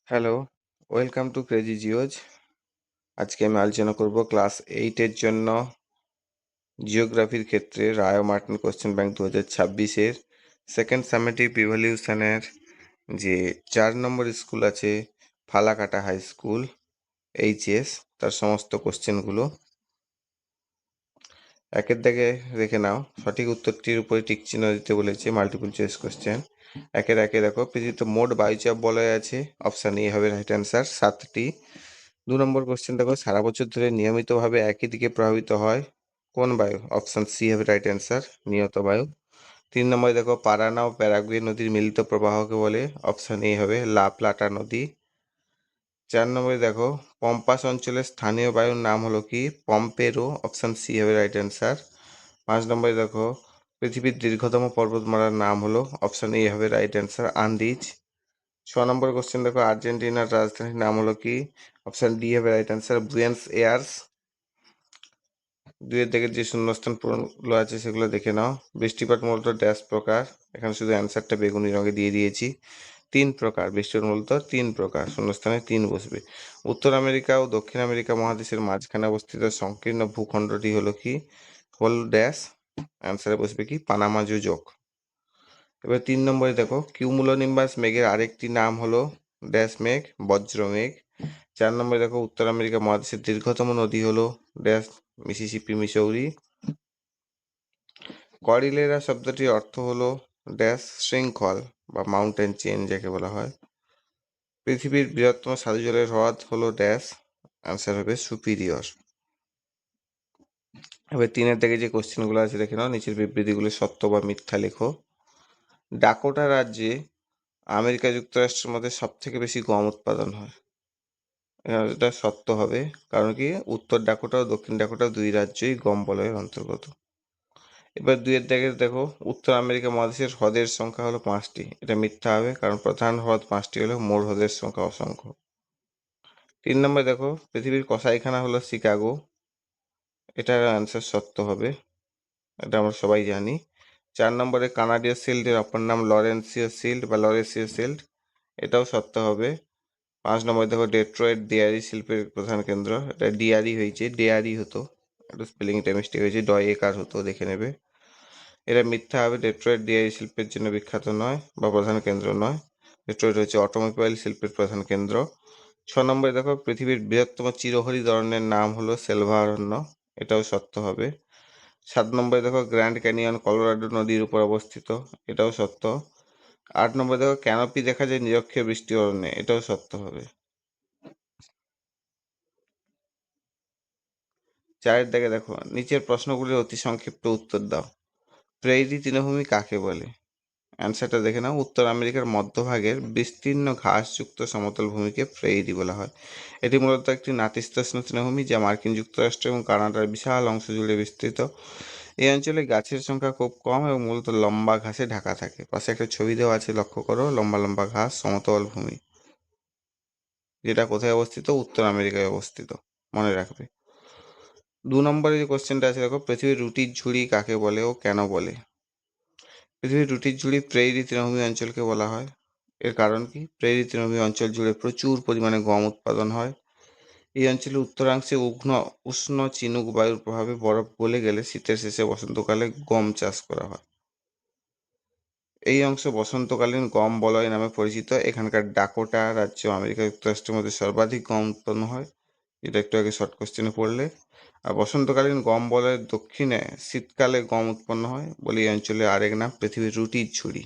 Hello, welcome to crazy geos. আজকে আমি আলোচনা করব ক্লাস 8-এর জন্য জিওগ্রাফির ক্ষেত্রে রায় ও মার্টিন কোশ্চেন ব্যাংক 2026-এর সেকেন্ড সামেটিভ ইভ্যালুয়েশনের যে 4 নম্বর স্কুল আছে ফালাকাটা হাই স্কুল এইচএস, তার সমস্ত কোশ্চেনগুলো একের দাগে দেখে নাও। সঠিক উত্তরটির উপরে টিক চিহ্ন দিতে বলেছে, মাল্টিপল চয়েস কোশ্চেন। একের একে দেখো, পৃথিবীতে মোট বায়ুচাপ বলয় আছে, অপশান এ হবে রাইট অ্যান্সার, 7টি। 2 নম্বর কোশ্চেন দেখো, সারা বছর ধরে নিয়মিতভাবে একই দিকে প্রভাবিত হয় কোন বায়ু, অপশান সি হবে রাইট অ্যান্সার, নিয়ত বায়ু। 3 নম্বরে দেখো, পারানা ও প্যারাগুয়ে নদীর মিলিত প্রবাহকে বলে, অপশান এ হবে লা প্লাটা নদী। 4 নম্বরে দেখো, পম্পাস অঞ্চলের স্থানীয় বায়ুর নাম হলো কি, পম্পেরো, অপশান সি হবে রাইট অ্যান্সার। 5 নম্বরে দেখো, পৃথিবীর দীর্ঘতম পর্বতমালার নাম হলো, অপশান এ হবে রাইট অ্যান্সার, আন্দিজ। 6 নম্বর কোশ্চেন দেখো, আর্জেন্টিনার রাজধানীর নাম হলো কি, অপশান ডি হবে রাইট অ্যান্সার, বুয়েন্স এয়ার্স। 2-এর দিকে যে শূন্যস্থান পূরণগুলো আছে সেগুলো দেখে নাও। বৃষ্টিপাত মূলত ড্যাশ প্রকার, এখানে শুধু অ্যান্সারটা বেগুনি রঙে দিয়ে দিয়েছি। 3 প্রকার, বৃষ্টিপাত মূলত 3 প্রকার, শূন্যস্থানে 3 বসবে। উত্তর আমেরিকা ও দক্ষিণ আমেরিকা মহাদেশের মাঝখানে অবস্থিত সংকীর্ণ ভূখণ্ডটি হলো কি, হল ড্যাশ, অ্যান্সারে বসবে কি, পানামা যোজক। এবার 3 নম্বরে দেখো, কিউমুলোনিম্বাস মেঘের আরেকটি নাম হলো ড্যাশ মেঘ, বজ্র মেঘ। 4 নম্বরে দেখো, উত্তর আমেরিকা মহাদেশের দীর্ঘতম নদী হলো ড্যাশ, মিসিসিপি মিসৌরি। কর্ডিলেরা শব্দটির অর্থ হলো ড্যাশ, শৃঙ্খল বা মাউন্টেন চেন যাকে বলা হয়। পৃথিবীর বৃহত্তম স্বাদু জলের হ্রদ হলো ড্যাশ, অ্যান্সার হবে সুপিরিয়র। এবার 3-এর থেকে যে কোশ্চেনগুলো আছে দেখে নাও, নিচের বিবৃতিগুলো সত্য বা মিথ্যা লেখো। ডাকোটা রাজ্যে আমেরিকা যুক্তরাষ্ট্রের মধ্যে সব থেকে বেশি গম উৎপাদন হয়, এটা সত্য হবে, কারণ কি উত্তর ডাকোটা ও দক্ষিণ ডাকোটা 2 রাজ্যই গম বলয়ের অন্তর্গত। এবার 2-এর দাগে দেখো, উত্তর আমেরিকা মহাদেশের হ্রদের সংখ্যা হলো 5টি, এটা মিথ্যা হবে, কারণ প্রধান হ্রদ 5টি হলো, মোট হ্রদের সংখ্যা অসংখ্য। 3 নম্বরে দেখো, পৃথিবীর কসাইখানা হলো শিকাগো, এটার অ্যান্সার সত্য হবে, এটা আমরা সবাই জানি। 4 নম্বরে কানাডীয় শিল্ডের অপর নাম লরেন্সীয় শিল্ড বা লরেসীয় শিল্ড, এটাও সত্য হবে। 5 নম্বরে দেখো, ডেট্রয়েট ডেয়ারি শিল্পের প্রধান কেন্দ্র, এটা ডিয়ারি হয়েছে, ডেয়ারি হতো, একটু স্পেলিংটা মিস্টেক হয়েছে, ডয় একার হতো, দেখে নেবে। এটা মিথ্যা হবে, ডেট্রয়েট ডেয়ারি শিল্পের জন্য বিখ্যাত নয় বা প্রধান কেন্দ্র নয়, ডেট্রয়েট হচ্ছে অটোমোবাইল শিল্পের প্রধান কেন্দ্র। 6 নম্বরে দেখো, পৃথিবীর বৃহত্তম চিরহরিৎ অরণ্যের নাম হলো সেলভা অরণ্য, এটাও সত্য হবে। 7 নম্বরে দেখো, গ্র্যান্ড ক্যানিয়ন কলোরাডো নদীর উপর অবস্থিত, এটাও সত্য। 8 নম্বরে দেখো, ক্যানোপি দেখা যায় নিরক্ষীয় বৃষ্টি অরণ্যে, এটাও সত্য হবে। 4-এর দিকে দেখো, নিচের প্রশ্নগুলির অতি সংক্ষিপ্ত উত্তর দাও। প্রেইরি তৃণভূমি কাকে বলে, অ্যান্সারটা দেখে নাও। উত্তর আমেরিকার মধ্যভাগের বিস্তীর্ণ ঘাসযুক্ত সমতল ভূমিকে প্রেইরি বলা হয়। এটি মূলত একটি নাতিশীতোষ্ণ তৃণভূমি যা মার্কিন যুক্তরাষ্ট্র এবং কানাডার বিশাল অংশ জুড়ে বিস্তৃত। এই অঞ্চলে গাছের সংখ্যা খুব কম এবং মূলত লম্বা ঘাসে ঢাকা থাকে। পাশে একটা ছবি দেওয়া আছে, লক্ষ্য করো, লম্বা লম্বা ঘাস, সমতল ভূমি, যেটা কোথায় অবস্থিত, উত্তর আমেরিকায় অবস্থিত, মনে রাখবে। 2 নম্বরে যে কোশ্চেনটা আছে দেখো, পৃথিবীর রুটির ঝুড়ি কাকে বলে ও কেন বলে। পৃথিবীর রুটির ঝুড়ি প্রেইরি তৃণভূমি অঞ্চলকে বলা হয়। এর কারণ কি, প্রেইরি তৃণভূমি অঞ্চল জুড়ে প্রচুর পরিমাণে গম উৎপাদন হয়। এই অঞ্চলের উত্তরাংশে উষ্ণ চিনুক বায়ুর প্রভাবে বরফ গলে গেলে শীতের শেষে বসন্তকালে গম চাষ করা হয়। এই অংশ বসন্তকালীন গম বলয় নামে পরিচিত। এখানকার ডাকোটা রাজ্য আমেরিকা যুক্তরাষ্ট্রের মধ্যে সর্বাধিক গম উৎপন্ন হয়, যেটা একটু আগে শর্ট কোশ্চেনে পড়লে। আর বসন্তকালীন গম বলয়ের দক্ষিণে শীতকালে গম উৎপন্ন হয় বলে এই অঞ্চলের আরেক নাম পৃথিবীর রুটির ঝুড়ি।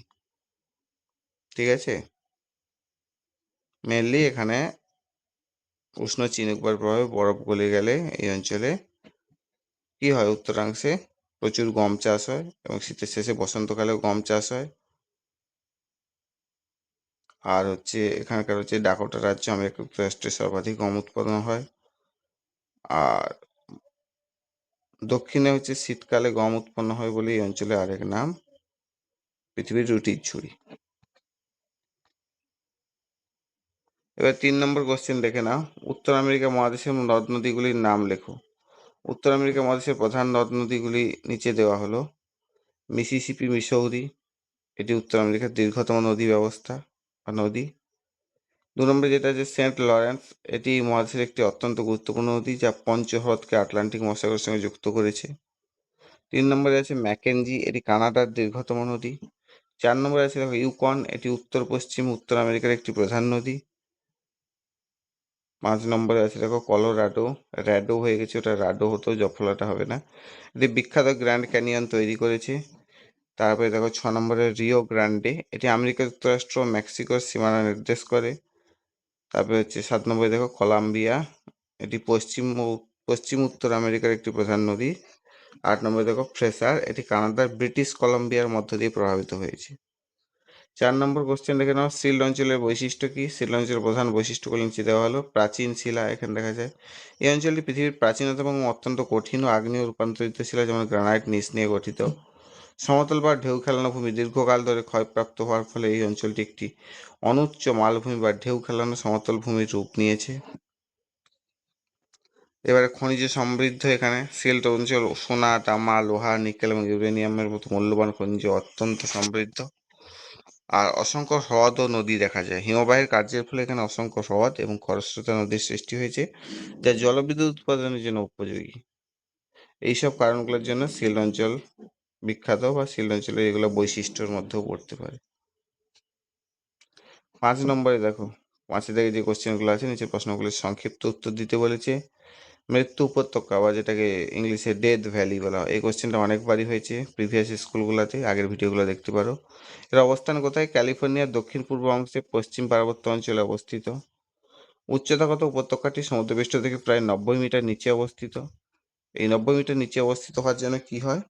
ঠিক আছে, মেনলি এখানে উষ্ণ চিনুক বায়ুর প্রভাবে বরফ গলে গেলে এই অঞ্চলে কি হয়, উত্তরাংশে প্রচুর গম চাষ হয় এবং শীতের শেষে বসন্তকালেও গম চাষ হয়। আর এখানকার ডাকোটা রাজ্য আমেরিকা যুক্তরাষ্ট্রে সর্বাধিক গম উৎপাদন হয়। আর দক্ষিণে শীতকালে গম উৎপন্ন হয় বলে এই অঞ্চলে আরেক নাম পৃথিবীর রুটির ঝুড়ি। এবার 3 নম্বর কোশ্চেন দেখে নাও, উত্তর আমেরিকা মহাদেশের নদ নদীগুলির নাম লেখো। উত্তর আমেরিকা মহাদেশের প্রধান নদ নদীগুলি নিচে দেওয়া হলো। মিসিসিপি মিসৌরি, এটি উত্তর আমেরিকার দীর্ঘতম নদী ব্যবস্থা বা নদী। দু নম্বরে যেটা আছে সেন্ট লরেন্স, এটি মহাদেশের একটি অত্যন্ত গুরুত্বপূর্ণ নদী যা পঞ্চহ্রদকে আটলান্টিক মহাসাগরের সঙ্গে যুক্ত করেছে। 3 নম্বরে আছে ম্যাকেঞ্জি, এটি কানাডার দীর্ঘতম নদী। 4 নম্বরে আছে দেখো ইউকন, এটি উত্তর পশ্চিম উত্তর আমেরিকার একটি প্রধান নদী। 5 নম্বরে আছে দেখো কলোরাডো, র্যাডো হয়ে গেছে, ওটা রাডো হতো, জফলাটা হবে না। এটি বিখ্যাত গ্র্যান্ড ক্যানিয়ন তৈরি করেছে। তারপরে দেখো 6 নম্বরে রিও গ্র্যান্ডে, এটি আমেরিকা যুক্তরাষ্ট্র ও মেক্সিকোর সীমানা নির্দেশ করে। তারপরে হচ্ছে 7 নম্বরে দেখো কলাম্বিয়া, এটি পশ্চিম উত্তর আমেরিকার একটি প্রধান নদী। 8 নম্বরে দেখো ফ্রেসার, এটি কানাডার ব্রিটিশ কলাম্বিয়ার মধ্য দিয়ে প্রভাবিত হয়েছে। 4 নম্বর কোশ্চেন দেখে নাও, সিল্ট অঞ্চলের বৈশিষ্ট্য কি? সিল্ট অঞ্চলের প্রধান বৈশিষ্ট্যগুলো নিচে দেওয়া হলো। প্রাচীন শিলা এখানে দেখা যায়। এই অঞ্চলটি পৃথিবীর প্রাচীনতম এবং অত্যন্ত কঠিন ও আগ্নেয় রূপান্তরিত শিলা যেমন গ্রানাইট নিচ নিয়ে গঠিত। সমতল বা ঢেউ খেলানো ভূমি দীর্ঘকাল ধরে ক্ষয়প্রাপ্ত হওয়ার ফলে এই অঞ্চলটি একটি অনুচ্চ মালভূমি বা ঢেউ খেলানো সমতল ভূমির রূপ নিয়েছে। এবারে খনিজ সমৃদ্ধ এখানে সিল্ট অঞ্চল সোনা, তামা, লোহা, নিকেল এবং ইউরেনিয়ামের মতো মূল্যবান খনিজ অত্যন্ত সমৃদ্ধ। আর অসংখ্য হ্রদ ও নদী দেখা যায়। হিমবাহের কার্যের ফলে এখানে অসংখ্য হ্রদ এবং খরস্রোতা নদীর সৃষ্টি হয়েছে, যা জলবিদ্যুৎ উৎপাদনের জন্য উপযোগী। এইসব কারণগুলোর জন্য সিল্ট অঞ্চল বিখ্যাত বা সিল্ট অঞ্চলের এগুলো বৈশিষ্ট্যের মধ্যেও পড়তে পারে। 5 নম্বরে দেখো, 5 থেকে যে কোশ্চেনগুলো আছে নিচের প্রশ্নগুলির সংক্ষিপ্ত উত্তর দিতে বলেছে। মৃত্যু উপত্যকা বা যেটাকে ইংলিশে ডেথ ভ্যালি বলা হয়, এই কোশ্চেনটা অনেকবারই হয়েছে প্রিভিয়াস স্কুলগুলোতে, আগের ভিডিওগুলো দেখতে পারো। এর অবস্থান কোথায়? ক্যালিফোর্নিয়ার দক্ষিণ পূর্ব অংশে পশ্চিম পার্বত্য অঞ্চলে অবস্থিত। উচ্চতাগত উপত্যকাটি সমুদ্রপৃষ্ঠ থেকে প্রায় 90 মিটার নিচে অবস্থিত। এই 90 মিটার নিচে অবস্থিত হওয়ার জন্য কি হয়,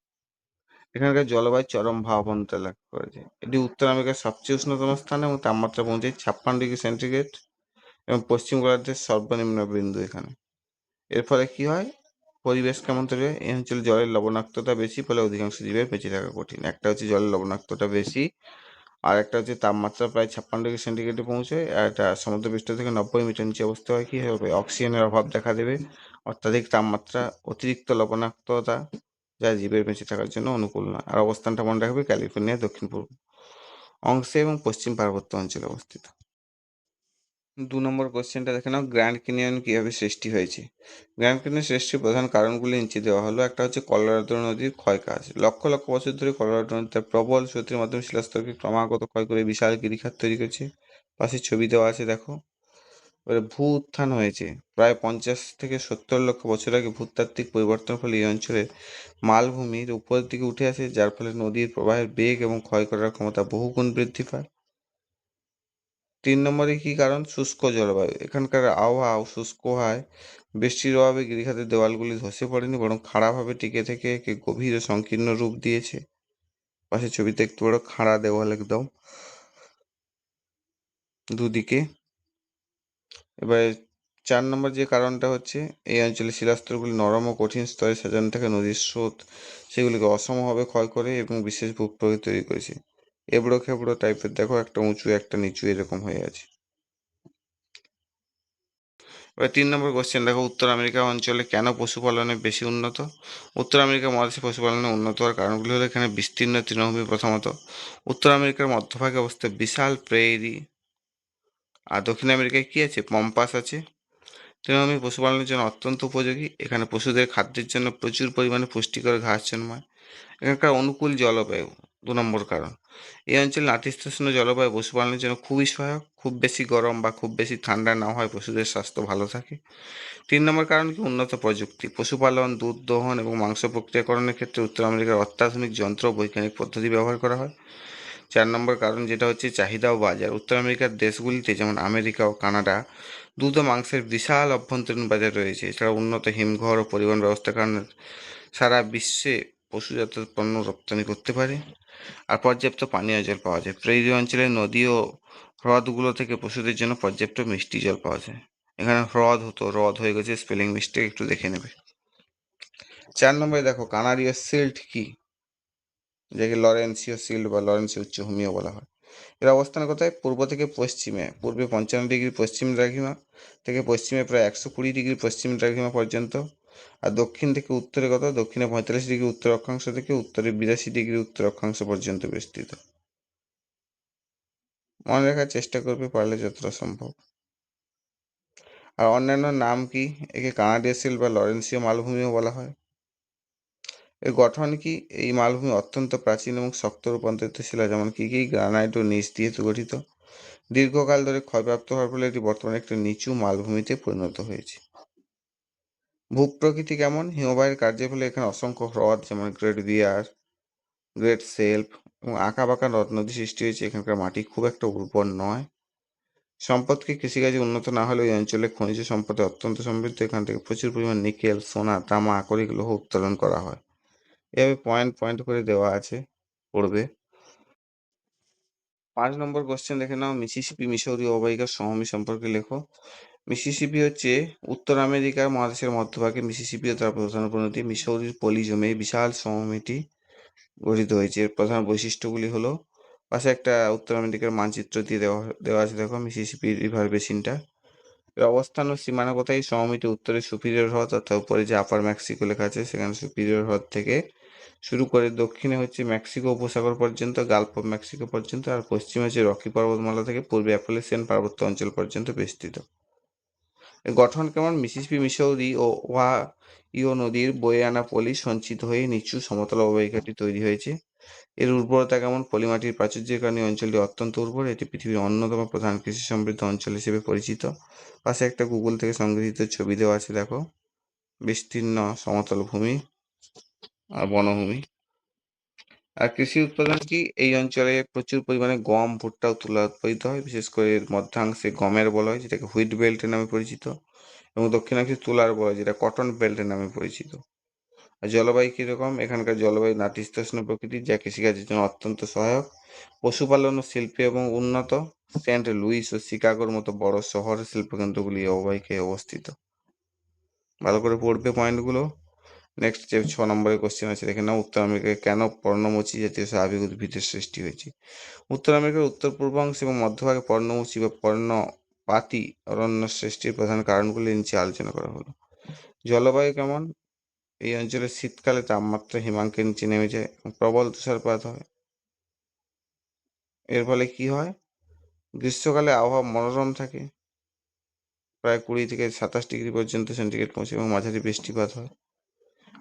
এখানকার জলবায়ু চরম ভাবাপন্ন লক্ষ্য করা যায়। এটি উত্তর আমেরিকার সবচেয়ে উষ্ণতম স্থান এবং তাপমাত্রা পৌঁছায় 56 ডিগ্রি সেন্টিগ্রেড এবং পশ্চিম গোলার্ধের সর্বনিম্ন বিন্দু এখানে। এর ফলে কি হয়, পরিবেশ কেমন তৈরি হয়? এই অঞ্চলে জলের লবণাক্ততা বেশি, ফলে অধিকাংশ জীবের বেঁচে থাকা কঠিন। একটা হচ্ছে জলের লবণাক্ততা বেশি, আর একটা হচ্ছে তাপমাত্রা প্রায় 56 ডিগ্রি সেন্টিগ্রেডে পৌঁছয়, আর এটা সমুদ্রপৃষ্ঠ থেকে 90 মিটার নিচে অবস্থা হয়। কি হবে? অক্সিজেনের অভাব দেখা দেবে, অত্যাধিক তাপমাত্রা, অতিরিক্ত লবণাক্ততা, যা জীবের বেঁচে থাকার জন্য অনুকূল নয়। আর অবস্থানটা মনে রাখবে ক্যালিফোর্নিয়ার দক্ষিণ পূর্ব অংশে এবং পশ্চিম পার্বত্য অঞ্চলে অবস্থিত। 2 নম্বর কোশ্চেনটা দেখে নাও, গ্র্যান্ড ক্যানিয়ন কিভাবে সৃষ্টি হয়েছে? গ্র্যান্ড ক্যানিয়ন সৃষ্টির প্রধান কারণগুলি নিচে দেওয়া হলো। একটা হচ্ছে কলোরাডো নদীর ক্ষয়কাজ। লক্ষ লক্ষ বছর ধরে কলোরাডো নদী তার প্রবল স্রোতের মাধ্যমে শিলাস্তরকে ক্রমাগত ক্ষয় করে বিশাল গিরিখাত তৈরি করেছে। পাশে ছবি দেওয়া আছে দেখো। এবারে ভূ উত্থান হয়েছে। প্রায় 50 থেকে 70 লক্ষ বছর আগে ভূতাত্ত্বিক পরিবর্তনের ফলে এই অঞ্চলের মালভূমির উপরের দিকে উঠে আসে, যার ফলে নদীর প্রবাহের বেগ এবং ক্ষয় করার ক্ষমতা বহুগুণ বৃদ্ধি পায়। 3 নম্বরে কি কারণ? শুষ্ক জলবায়ু। এখানকার আবহাওয়া শুষ্ক হয়, বৃষ্টির অভাবে গিরিখাতের দেওয়ালগুলি ধসে পড়েনি, বরং খাড়াভাবে টিকে থেকে একে গভীর ও সংকীর্ণ রূপ দিয়েছে। পাশে ছবিতে একটু বড় খাড়া দেওয়াল একদম দুদিকে। এবারে 4 নম্বর যে কারণটা হচ্ছে, এই অঞ্চলে শিলাস্তরগুলি নরম ও কঠিন স্তরে সাজানো থাকে, নদীর স্রোত সেগুলিকে অসমভাবে ক্ষয় করে এবং বিশেষ ভূপ্রকৃতি তৈরি করেছে। এবড়ো খেবড়ো টাইপের দেখো, একটা উঁচু একটা নিচু এরকম হয়ে আছে। এবার 3 নম্বর কোশ্চেন দেখো, উত্তর আমেরিকা অঞ্চলে কেন পশুপালনে বেশি উন্নত? উত্তর আমেরিকা মহাদেশে পশুপালনে উন্নত হওয়ার কারণগুলি হলো, এখানে বিস্তীর্ণ তৃণভূমি প্রথমত। উত্তর আমেরিকার মধ্যভাগে অবস্থিত বিশাল প্রেইরি। আর দক্ষিণ আমেরিকায় কি আছে? পম্পাস আছে। তৃণভূমি পশুপালনের জন্য অত্যন্ত উপযোগী। এখানে পশুদের খাদ্যের জন্য প্রচুর পরিমাণে পুষ্টিকর ঘাস জন্মায়। এখানকার অনুকূল জলবায়ু 2 নম্বর কারণ। এই অঞ্চলে নাতিশীতোষ্ণ জলবায়ু পশুপালনের জন্য খুবই সহায়ক। খুব বেশি গরম বা খুব বেশি ঠান্ডা না হয় পশুদের স্বাস্থ্য ভালো থাকে। 3 নম্বর কারণ কি? উন্নত প্রযুক্তি। পশুপালন, দুধ দহন এবং মাংস প্রক্রিয়াকরণের ক্ষেত্রে উত্তর আমেরিকার অত্যাধুনিক যন্ত্র ও বৈজ্ঞানিক পদ্ধতি ব্যবহার করা হয়। 4 নম্বর কারণ যেটা হচ্ছে চাহিদা ও বাজার। উত্তর আমেরিকার দেশগুলিতে যেমন আমেরিকা ও কানাডা দুধ ও মাংসের বিশাল অভ্যন্তরীণ বাজার রয়েছে। এছাড়া উন্নত হিমঘর ও পরিবহন ব্যবস্থার কারণে সারা বিশ্বে পশুজাত পণ্য রপ্তানি করতে পারে। আর পর্যাপ্ত পানীয় জল পাওয়া যায়। প্রেইরি অঞ্চলে নদী ও হ্রদগুলো থেকে পশুদের জন্য পর্যাপ্ত মিষ্টি জল পাওয়া যায়। এখানে হ্রদ হতো, হ্রদ হয়ে গেছে, স্পেলিং মিস্টেক, একটু দেখে নেবে। 4 নম্বরে দেখো, কানাডীয় সিল্ট কি? যাকে লরেন্সীয় সিল্ট বা লরেন্সীয় উচ্চভূমিও বলা হয়। এর অবস্থান কোথায়? পূর্ব থেকে পশ্চিমে। পূর্বে 55 ডিগ্রি পশ্চিম দ্রাঘিমা থেকে পশ্চিমে প্রায় 120 ডিগ্রি পশ্চিম দ্রাঘিমা পর্যন্ত। আর দক্ষিণ থেকে উত্তরে কত? দক্ষিণে 45 ডিগ্রি উত্তর অক্ষাংশ থেকে উত্তরে 82 ডিগ্রি উত্তর অক্ষাংশ পর্যন্ত বিস্তৃত। মনে রাখার চেষ্টা করবে পারলে যতটা সম্ভব। আর অন্যান্য নাম কি? একে কানাডিয় শিল বা লরেন্সীয় মালভূমিও বলা হয়। এর গঠন কি? এই মালভূমি অত্যন্ত প্রাচীন এবং শক্ত রূপান্তরিত শিলা, যেমন কি গ্রানাইট ও নিচ দিয়ে গঠিত। দীর্ঘকাল ধরে ক্ষয়প্রাপ্ত হওয়ার ফলে এটি বর্তমানে একটি নিচু মালভূমিতে পরিণত হয়েছে। ভূপ্রকৃতি কেমন? হিমবাহের কার্যের ফলে এখানে অসংখ্য হ্রদ, যেমন গ্রেট বিয়ার, গ্রেট সেল্ফ এবং আঁকাবাঁকা নদ নদী সৃষ্টি হয়েছে। এখানকার মাটি খুব একটা উর্বর নয়। সম্পদ কি? কৃষিকাজে উন্নত না হলেও এই অঞ্চলে খনিজ সম্পদে অত্যন্ত সমৃদ্ধ। এখান থেকে প্রচুর পরিমাণ নিকেল, সোনা, তামা, আকরিক লৌহ উত্তোলন করা হয়। এভাবে পয়েন্ট পয়েন্ট করে দেওয়া আছে, পড়বে। 5 নম্বর কোশ্চেন দেখে নাও। মিসিসিপি মিসৌরি অববাহিকার সমভূমি সম্পর্কে লেখো। মিসিসিপি হচ্ছে উত্তর আমেরিকার মহাদেশের মধ্যভাগে মিসিসিপি ও তার প্রধান উপনদী মিসৌরির পলি জমে বিশাল সমভূমিটি গঠিত হয়েছে। এর প্রধান বৈশিষ্ট্যগুলি হলো, পাশে একটা উত্তর আমেরিকার মানচিত্র দিয়ে দেওয়া আছে, দেখো মিসিসিপি রিভার বেসিনটা। এর অবস্থান ও সীমানা কোথায়? সমভূমিটি উত্তরে সুপিরিয়র হ্রদ, অর্থাৎ উপরে যে আপার মেক্সিকো লেখা আছে সেখানে সুপিরিয়র হ্রদ থেকে শুরু করে দক্ষিণে হচ্ছে মেক্সিকো উপসাগর পর্যন্ত, গালফ অফ মেক্সিকো পর্যন্ত, আর পশ্চিমে হচ্ছে রকি পর্বতমালা থেকে পূর্বে অ্যাপালেসিয়ান পার্বত্য অঞ্চল পর্যন্ত বিস্তৃত। এর গঠন কেমন? মিসিসিপি মিসৌরি ও ওহাইও নদীর বয়ে আনা পলি সঞ্চিত হয়ে নিচু সমতল অববাহিকাটি তৈরি হয়েছে। এর উর্বরতা কেমন? পলিমাটির প্রাচুর্যের কারণে অঞ্চলটি অত্যন্ত উর্বর। এটি পৃথিবীর অন্যতম প্রধান কৃষি সমৃদ্ধ অঞ্চল হিসেবে পরিচিত। পাশে একটা গুগল থেকে সংগৃহীত ছবি দেওয়া আছে, দেখো। বিস্তীর্ণ সমতল ভূমি আর বনভূমি। আর কৃষি উৎপাদন কি? এই অঞ্চলে প্রচুর পরিমাণে গম, ভুট্টা ও তুলা উৎপাদিত হয়। বিশেষ করে এর মধ্যাংশে গমের বলা হয়, যেটাকে হুইট বেল্টের নামে পরিচিত, এবং দক্ষিণাংশে তুলার বলা হয়, যেটা কটন বেল্টের নামে পরিচিত। আর জলবায়ু কীরকম? এখানকার জলবায়ু নাতিশীতোষ্ণ প্রকৃতির, যা কৃষিকাজের জন্য অত্যন্ত সহায়ক। পশুপালন ও শিল্পে এবং উন্নত। সেন্ট লুইস ও শিকাগোর মতো বড় শহর শিল্পকেন্দ্রগুলি এই অববাহিকায় অবস্থিত। ভালো করে পড়বে পয়েন্টগুলো। নেক্সট যে 6 নম্বরের কোশ্চেন আছে, দেখে নাও। উত্তর আমেরিকায় কেন পর্ণমোচী জাতীয় স্বাভাবিক উদ্ভিদের সৃষ্টি হয়েছে? উত্তর আমেরিকার উত্তর পূর্বাংশ এবং মধ্যভাগে পর্ণমোচী বা পর্ণপাতী অরণ্য সৃষ্টির প্রধান কারণগুলি নিচে আলোচনা করা হলো। জলবায়ু কেমন? এই অঞ্চলে শীতকালে তাপমাত্রা হিমাঙ্কের নিচে নেমে যায় এবং প্রবল তুষারপাত হয়। এর ফলে কি হয়? গ্রীষ্মকালে আবহাওয়া মনোরম থাকে, প্রায় 20 থেকে 27 ডিগ্রি পর্যন্ত সেন্টিগ্রেড পৌঁছে, এবং মাঝারি বৃষ্টিপাত হয়।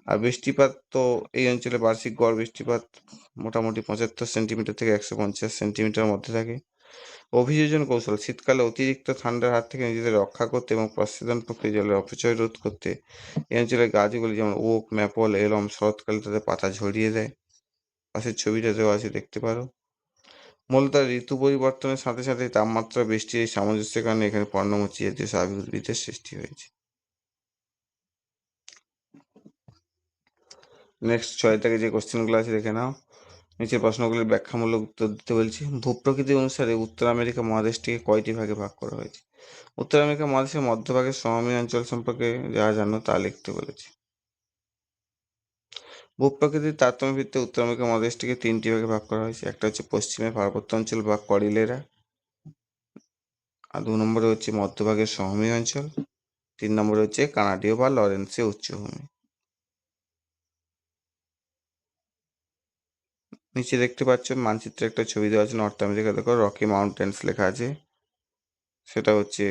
আর বৃষ্টিপাত তো এই অঞ্চলে বার্ষিক গড় বৃষ্টিপাত মোটামুটি 75 সেন্টিমিটার থেকে 150 সেন্টিমিটার মধ্যে থাকে। অভিযোজন কৌশল: শীতকালে অতিরিক্ত ঠান্ডার হাত থেকে নিজেদের রক্ষা করতে এবং প্রস্বেদন প্রক্রিয়া জলের অপচয় রোধ করতে এই অঞ্চলের গাছগুলি, যেমন ওক, ম্যাপল, এলম, শরৎকালে তাদের পাতা ঝরিয়ে দেয়। পাশের ছবিটা দেওয়া আছে, দেখতে পারো। মূলত ঋতু পরিবর্তনের সাথে সাথে তাপমাত্রা, বৃষ্টির এই সামঞ্জস্যের কারণে এখানে পর্ণমোচী জাতীয় স্বাভাবিক উদ্ভিদের সৃষ্টি হয়েছে। নেক্সট 6 থেকে যে কোশ্চেনগুলো আছে দেখে নাও। নিচের প্রশ্নগুলির ব্যাখ্যামূলক উত্তর দিতে বলছি। ভূপ্রকৃতি অনুসারে উত্তর আমেরিকা মহাদেশটিকে কয়টি ভাগে ভাগ করা হয়েছে? উত্তর আমেরিকা মহাদেশের মধ্যভাগের সমভূমি অঞ্চল সম্পর্কে যা জানো তা লিখতে বলেছে। ভূপ্রকৃতির তারতম্য ভিত্তিতে উত্তর আমেরিকা মহাদেশটিকে 3টি ভাগে ভাগ করা হয়েছে। একটা হচ্ছে পশ্চিমে পার্বত্য অঞ্চল বা করিলেরা, আর 2 নম্বরে হচ্ছে মধ্যভাগের সমভূমি অঞ্চল, 3 নম্বরে হচ্ছে কানাডীয় বা লরেন্সীয় উচ্চভূমি। নিচে দেখতে পাচ্ছ মানচিত্রে একটা ছবি দেওয়া আছে নর্থ আমেরিকা, দেখো রকি মাউন্টেন্স লেখা আছে, সেটা হচ্ছে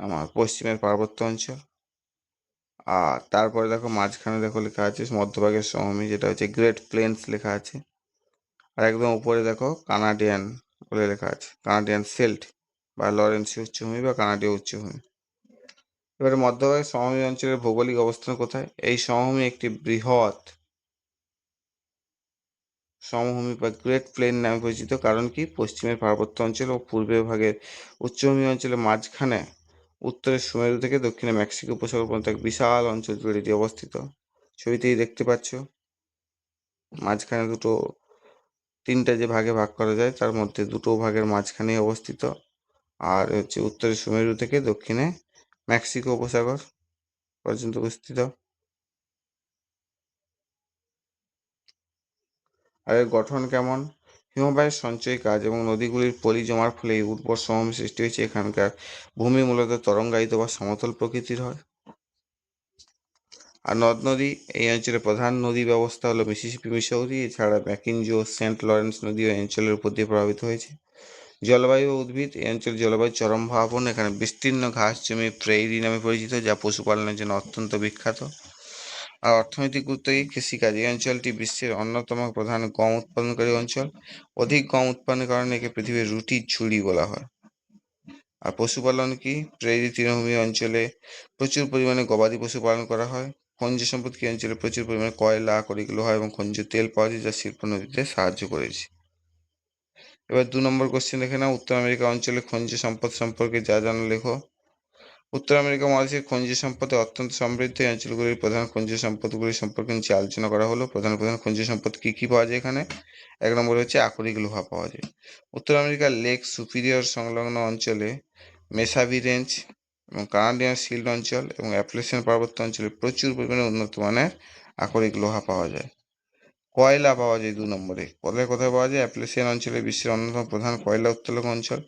আমার পশ্চিমের পার্বত্য অঞ্চল। আর তারপরে দেখো মাঝখানে দেখো লেখা আছে মধ্যভাগের সমভূমি, যেটা হচ্ছে গ্রেট প্লেন্স লেখা আছে। আর একদম উপরে দেখো কানাডিয়ান বলে লেখা আছে, কানাডিয়ান সেল্ট বা লরেন্সীয় উচ্চভূমি বা কানাডীয় উচ্চভূমি। এবারে মধ্যভাগের সমভূমি অঞ্চলের ভৌগোলিক অবস্থান কোথায়? এই সমভূমি একটি বৃহৎ সমভূমি বা গ্রেট প্লেন নামে পরিচিত। কারণ কি? পশ্চিমের পার্বত্য অঞ্চল ও পূর্বের ভাগের উচ্চভূমি অঞ্চলের মাঝখানে উত্তরের সুমেরু থেকে দক্ষিণে মেক্সিকো উপসাগর পর্যন্ত এক বিশাল অঞ্চল জুড়ে এটি অবস্থিত। ছবিতেই দেখতে পাচ্ছ মাঝখানে তিনটা যে ভাগে ভাগ করা যায় তার মধ্যে দুটো ভাগের মাঝখানে অবস্থিত, আর হচ্ছে উত্তরে সুমেরু থেকে দক্ষিণে মেক্সিকো উপসাগর পর্যন্ত অবস্থিত। আর এর গঠন কেমন? হিমবাহের সঞ্চয় কাজ এবং নদীগুলির পলি জমার ফলে এই উর্বর সমভূমি সৃষ্টি হয়েছে। এখানকার ভূমি মূলত তরঙ্গায়িত বা সমতল প্রকৃতির হয়। আর নদ নদী, এই অঞ্চলের প্রধান নদী ব্যবস্থা হলো মিসিসিপি মিসৌরি, এছাড়া ম্যাকিনজো, সেন্ট লরেন্স নদী এই অঞ্চলের উপর দিয়ে প্রভাবিত হয়েছে। জলবায়ু ও উদ্ভিদ, এই অঞ্চলের জলবায়ু চরম ভাবাপন্ন। এখানে বিস্তীর্ণ ঘাস জমি প্রেইরি নামে পরিচিত, যা পশুপালনের জন্য অত্যন্ত বিখ্যাত। আর অর্থনৈতিক গুরুত্ব কি? কৃষিকাজ, এই অঞ্চলটি বিশ্বের অন্যতম প্রধান গম উৎপাদনকারী অঞ্চল। অধিক গম উৎপাদনের কারণে একে পৃথিবীর রুটির ঝুড়ি বলা হয়। আর পশুপালন কি? প্রেইরি তৃণভূমি অঞ্চলে প্রচুর পরিমাণে গবাদি পশু পালন করা হয়। খনিজ সম্পদ কি? অঞ্চলে প্রচুর পরিমাণে কয়লা, আকরিক লোহা এবং খনিজ তেল পাওয়া যায়, যা শিল্প নদীতে সাহায্য করেছে। এবার 2 নম্বর কোশ্চেন দেখে নাও, উত্তর আমেরিকা অঞ্চলে খনিজ সম্পদ সম্পর্কে যা জানো লেখো। উত্তর আমেরিকা মহাদেশের খনিজ সম্পদে অত্যন্ত সমৃদ্ধ। এই অঞ্চলগুলির প্রধান খনিজ সম্পদগুলি সম্পর্কে নিচে আলোচনা করা হলো। প্রধান প্রধান খনিজ সম্পদ কি কি পাওয়া যায় এখানে? 1 নম্বরে হচ্ছে আকরিক লোহা পাওয়া যায়। উত্তর আমেরিকার লেক সুপিরিয়র সংলগ্ন অঞ্চলে মেসাভি রেঞ্জ এবং কানাডিয়ান শিল্ড অঞ্চল এবং অ্যাপ্লেশিয়ান পার্বত্য অঞ্চলে প্রচুর পরিমাণে উন্নত মানের আকরিক লোহা পাওয়া যায়। কয়লা পাওয়া যায় 2 নম্বরে। কোথায় কোথায় পাওয়া যায়? অ্যাপ্লেশিয়ান অঞ্চলে বিশ্বের অন্যতম প্রধান কয়লা উত্তোলক অঞ্চল।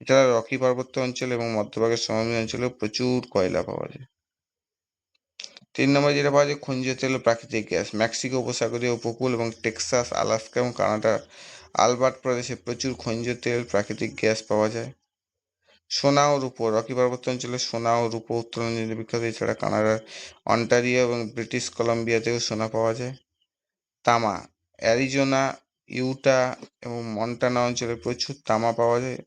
এছাড়া রকি পার্বত্য অঞ্চল এবং মধ্যভাগের সমভূমি অঞ্চলেও প্রচুর কয়লা পাওয়া যায়। 3 নম্বরে যেটা পাওয়া যায় খনিজ তেল ও প্রাকৃতিক গ্যাস। মেক্সিকো উপসাগরীয় উপকূল এবং টেক্সাস, আলাস্কা এবং কানাডার আলবার্ট প্রদেশে প্রচুর খনিজ তেল, প্রাকৃতিক গ্যাস পাওয়া যায়। সোনা ও রূপো, রকি পার্বত্য অঞ্চলে সোনা ও রূপো উত্তোলনের জন্য বিখ্যাত। এছাড়া কানাডার অন্টারিও এবং ব্রিটিশ কলাম্বিয়াতেও সোনা পাওয়া যায়। তামা, অ্যারিজোনা, ইউটা এবং মন্টানা অঞ্চলে প্রচুর তামা পাওয়া যায়।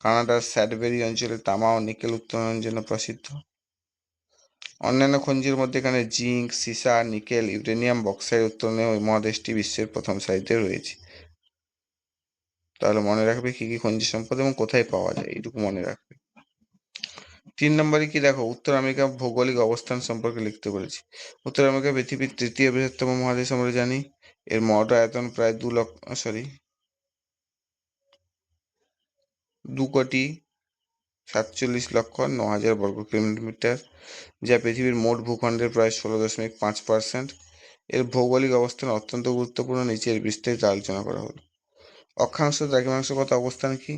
কানাডার স্যাডবেরি অঞ্চলে তামা ও নিকেল উত্তোলনের জন্য প্রসিদ্ধ। অন্যান্য খনিজের মধ্যে এখানে জিঙ্ক, সীসা, নিকেল, ইউরেনিয়াম, বক্সাইট উত্তোলনে ওই মহাদেশটি বিশ্বের প্রথম সারিতে রয়েছে। তাহলে মনে রাখবে কি কি খনিজ সম্পদ এবং কোথায় পাওয়া যায়, এইটুকু মনে রাখবে। 3 নম্বরে কি দেখো, উত্তর আমেরিকা ভৌগোলিক অবস্থান সম্পর্কে লিখতে বলেছি। উত্তর আমেরিকা পৃথিবীর 3য় বৃহত্তম মহাদেশ আমরা জানি। এর মোট আয়তন প্রায় 2,47,09,000 বর্গ কিলোমিটার, যা পৃথিবীর মোট ভূখণ্ডের প্রায় 16.5%। এর ভৌগোলিক অবস্থান অত্যন্ত গুরুত্বপূর্ণ। নিচের বিস্তারিত আলোচনা করা হলো। অক্ষাংশ দ্রাঘিমাংশগত অবস্থান কি?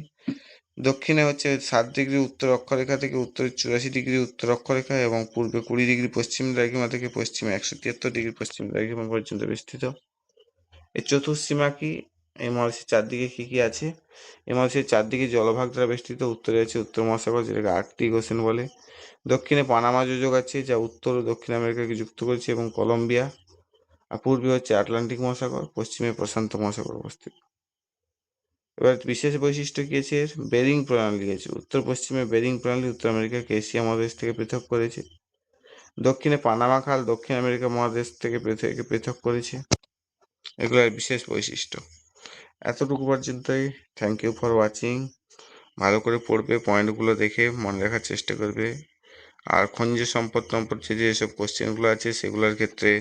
দক্ষিণে হচ্ছে 7 ডিগ্রি উত্তর অক্ষরেখা থেকে উত্তরে 84 ডিগ্রি উত্তর অক্ষরেখা এবং পূর্বে 20 ডিগ্রি পশ্চিম দ্রাঘিমা থেকে পশ্চিমে 173 ডিগ্রি পশ্চিম দ্রাঘিমা পর্যন্ত বিস্তৃত। এর চতুর্সীমা কি? এই মহাদেশের চারদিকে কি কি আছে? এই মহাদেশের চারদিকে জলভাগ দ্বারা বেষ্টিত। উত্তরে আছে উত্তর মহাসাগর, যেটাকে আর্কটিক ওশেন বলে। দক্ষিণে পানামা যোজক আছে, যা উত্তর ও দক্ষিণ আমেরিকাকে যুক্ত করেছে, এবং কলম্বিয়া। আর পূর্বে হচ্ছে আটলান্টিক মহাসাগর, পশ্চিমে প্রশান্ত মহাসাগর অবস্থিত। এবার বিশেষ বৈশিষ্ট্য কি আছে? বেরিং প্রণালী আছে। উত্তর পশ্চিমে বেরিং প্রণালী উত্তর আমেরিকাকে এশিয়া মহাদেশ থেকে পৃথক করেছে। দক্ষিণে পানামা খাল দক্ষিণ আমেরিকা মহাদেশ থেকে পৃথক করেছে। এগুলোর বিশেষ বৈশিষ্ট্য। এতটুকু পর্যন্তই। Thank you for watching. ভালো করে পড়বে, পয়েন্টগুলো দেখে মনে রাখার চেষ্টা করবে। আর খনিজ সম্পদ সম্পর্কে যেসব কোশ্চেনগুলো আছে সেগুলোর ক্ষেত্রে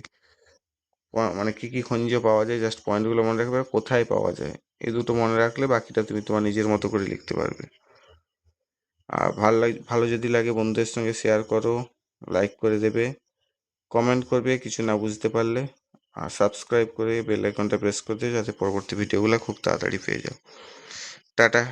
মানে কি কি খনিজ পাওয়া যায়, জাস্ট পয়েন্টগুলো মনে রাখবে, কোথায় পাওয়া যায়, এই দুটো মনে রাখলে বাকিটা তুমি তোমার নিজের মতো করে লিখতে পারবে। আর ভালো যদি লাগে বন্ধুদের সঙ্গে শেয়ার করো, লাইক করে দেবে, কমেন্ট করবে কিছু না বুঝতে পারলে, আর সাবস্ক্রাইব করে বেল আইকনটা প্রেস করে দেবে, যাতে পরবর্তী ভিডিওগুলো খুব তাড়াতাড়ি পেয়ে যাও। টাটা।